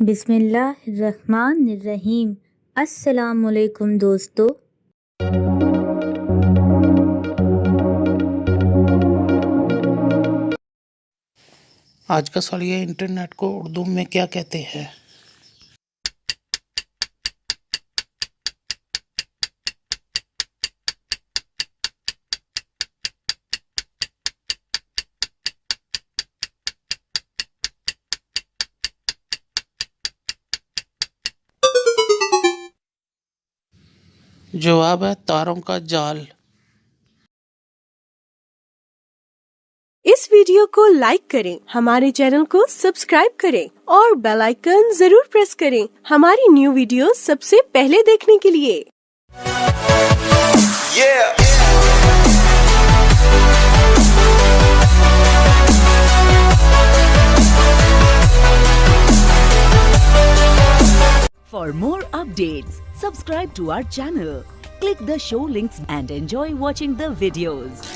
बिस्मिल्लाहिर्रहमानिर्रहीम। अस्सलामुअलैकुम दोस्तों। आज का सवाल ये, इंटरनेट को उर्दू में क्या कहते हैं? जवाब है तारों का जाल। इस वीडियो को लाइक करें, हमारे चैनल को सब्सक्राइब करें और बेल आइकन जरूर प्रेस करें हमारी न्यू वीडियो सबसे पहले देखने के लिए। For more updates, subscribe to our channel, click the show links and enjoy watching the videos.